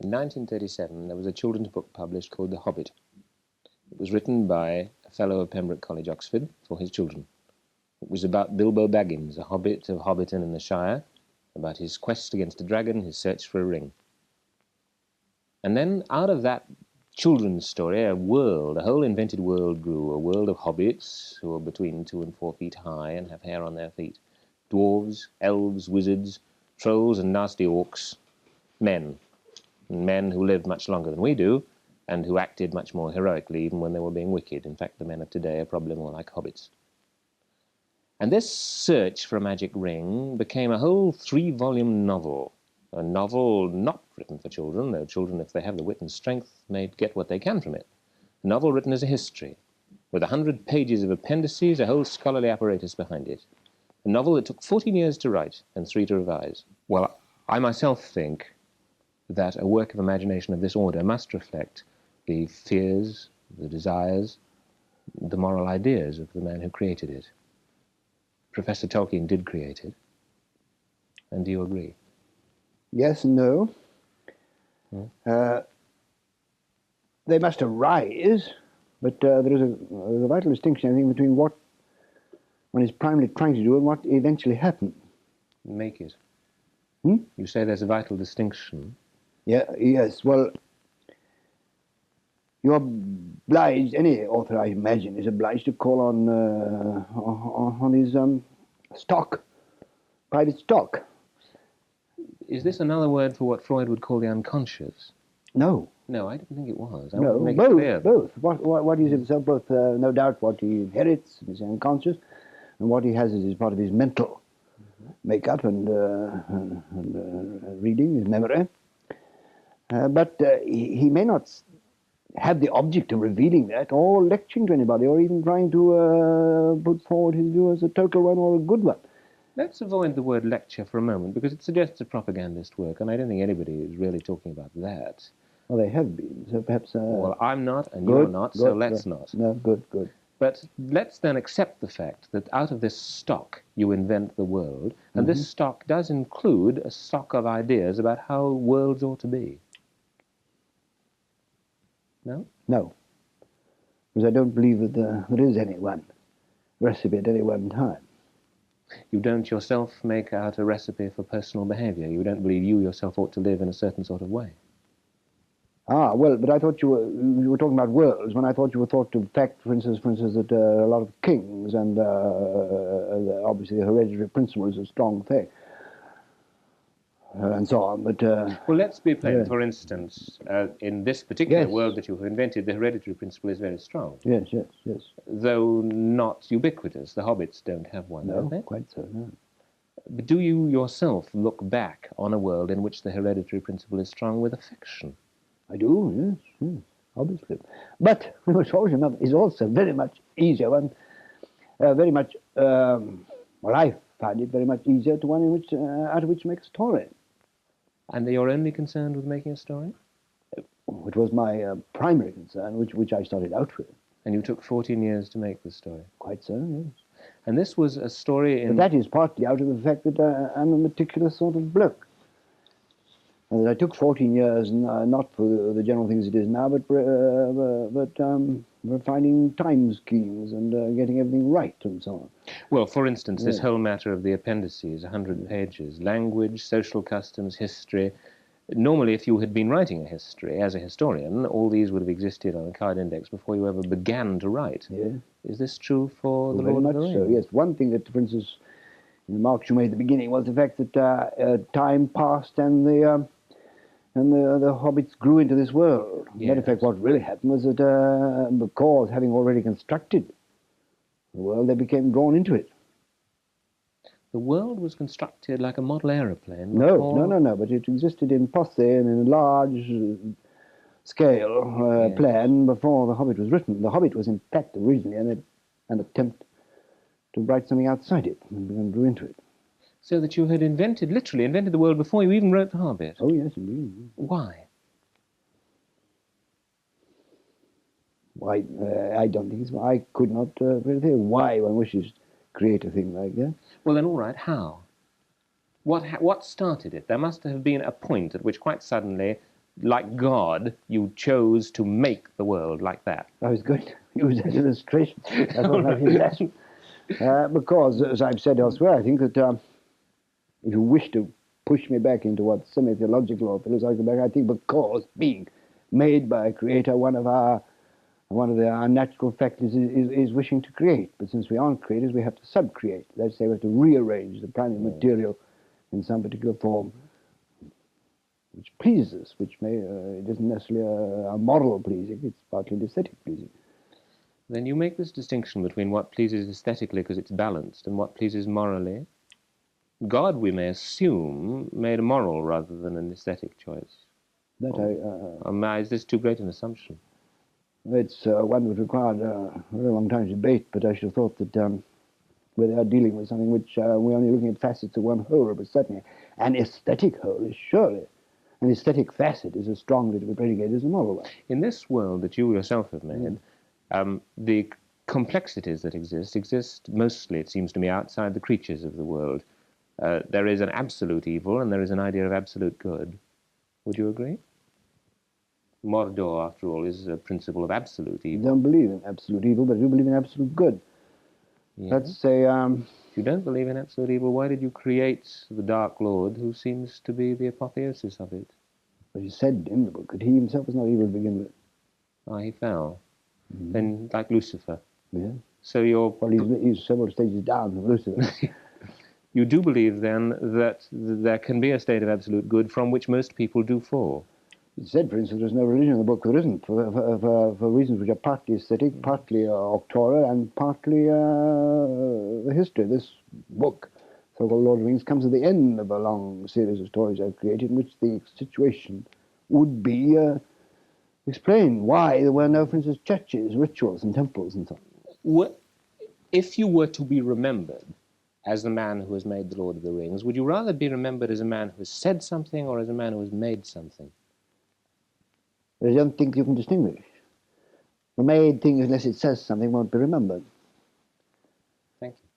In 1937, there was a children's book published called The Hobbit. It was written by a fellow of Pembroke College, Oxford, for his children. It was about Bilbo Baggins, a hobbit of Hobbiton in the Shire, about his quest against a dragon, his search for a ring. And then out of that children's story, a whole invented world grew, a world of hobbits who are between 2 and 4 feet high and have hair on their feet, dwarves, elves, wizards, trolls and nasty orcs, men who lived much longer than we do, and who acted much more heroically even when they were being wicked. In fact, the men of today are probably more like hobbits. And this search for a magic ring became a whole 3-volume novel. A novel not written for children, though children, if they have the wit and strength, may get what they can from it. A novel written as a history, with 100 pages of appendices, a whole scholarly apparatus behind it. A novel that took 14 years to write and 3 to revise. Well, I myself think that a work of imagination of this order must reflect the fears, the desires, the moral ideas of the man who created it. Professor Tolkien did create it. And do you agree? Yes and no. They must arise, but there is a vital distinction, I think, between what one is primarily trying to do and what eventually happens. Make it. You say there's a vital distinction. Yes, well, you're obliged, any author I imagine is obliged to call on his stock, private stock. Is this another word for what Freud would call the unconscious? No. No, I didn't think it was. No, both. What is himself, both, no doubt, what he inherits in his unconscious, and what he has as part of his mental makeup and reading, his memory. But he may not have the object of revealing that, or lecturing to anybody, or even trying to put forward his view as a total one or a good one. Let's avoid the word lecture for a moment, because it suggests a propagandist work, and I don't think anybody is really talking about that. Well, they have been, so perhaps... well, I'm not, and you're not, so let's not. No, good. But let's then accept the fact that out of this stock you invent the world, and this stock does include a stock of ideas about how worlds ought to be. No? No. Because I don't believe that there is any one recipe at any one time. You don't yourself make out a recipe for personal behavior. You don't believe you yourself ought to live in a certain sort of way. Ah, well, but I thought you were talking about worlds, when I thought you were thought to the fact, for instance, that a lot of kings and obviously the hereditary principle is a strong thing. And so on, but... well, let's be plain. For instance, in this particular world that you have invented, the hereditary principle is very strong. Yes. Though not ubiquitous. The hobbits don't have one, no, don't they? Quite so, no. But do you yourself look back on a world in which the hereditary principle is strong with affection? I do, yes, obviously. But Shawshank is also very much easier, and very much, well, I find it very much easier to one in which, out of which to make a story. And you're only concerned with making a story? It was my primary concern, which I started out with. And you took 14 years to make this story? Quite so, yes. And this was a story in... But that is partly out of the fact that I'm a meticulous sort of bloke. And I took 14 years, not for the general things it is now, but refining time schemes and getting everything right and so on. Well, for instance, this whole matter of the appendices, 100 pages, language, social customs, history. Normally, if you had been writing a history as a historian, all these would have existed on a card index before you ever began to write. Yeah. Is this true for the Very Lord much of the Rings? so, yes. One thing that, for instance, in the remarks you made at the beginning was the fact that time passed and the hobbits grew into this world. Yes. In fact, what really happened was that because having already constructed the world, they became drawn into it. The world was constructed like a model aeroplane. No, but it existed in posse and in a large scale plan before The Hobbit was written. The Hobbit was in fact originally an attempt to write something outside it and grew into it. So that you had literally invented the world before you even wrote The Hobbit? Oh, yes, indeed. Why? Why, I don't think it's... I could not really say why one wishes to create a thing like that. Well, then, all right, how? What started it? There must have been a point at which quite suddenly like God, you chose to make the world like that. I was going to use that illustration. I thought I did that. Because, as I've said elsewhere, I think that if you wish to push me back into what semi-theological or philosophical, I think because being made by a creator, one of our natural factors is wishing to create. But since we aren't creators, we have to sub-create. Let's say we have to rearrange the primary material in some particular form, which pleases us, which it isn't necessarily a moral pleasing, it's partly an aesthetic pleasing. Then you make this distinction between what pleases aesthetically because it's balanced and what pleases morally. God, we may assume, made a moral rather than an aesthetic choice. Is this too great an assumption? It's one that required a very long time to debate, but I should have thought that we are dealing with something which we're only looking at facets of one whole, but certainly an aesthetic whole is surely, an aesthetic facet is as strongly to be predicated as a moral one. In this world that you yourself have made, the complexities that exist mostly, it seems to me, outside the creatures of the world. There is an absolute evil and there is an idea of absolute good. Would you agree? Mordor, after all, is a principle of absolute evil. I don't believe in absolute evil, but I do believe in absolute good. Yeah. Let's say... If you don't believe in absolute evil, why did you create the Dark Lord, who seems to be the apotheosis of it? Well, he said in the book that he himself was not evil to begin with. Ah, he fell. Then, like Lucifer. Yeah. So you're... Well, he's several stages down from Lucifer. You do believe, then, that there can be a state of absolute good from which most people do fall. It said, for instance, there's no religion in the book. There isn't, for reasons which are partly aesthetic, partly auctorial, and partly the history. This book, so-called Lord of the Rings, comes at the end of a long series of stories I've created in which the situation would be explained. Why there were no, for instance, churches, rituals, and temples, and so on. If you were to be remembered as the man who has made the Lord of the Rings, would you rather be remembered as a man who has said something or as a man who has made something? I don't think you can distinguish. The made thing, unless it says something, won't be remembered. Thank you.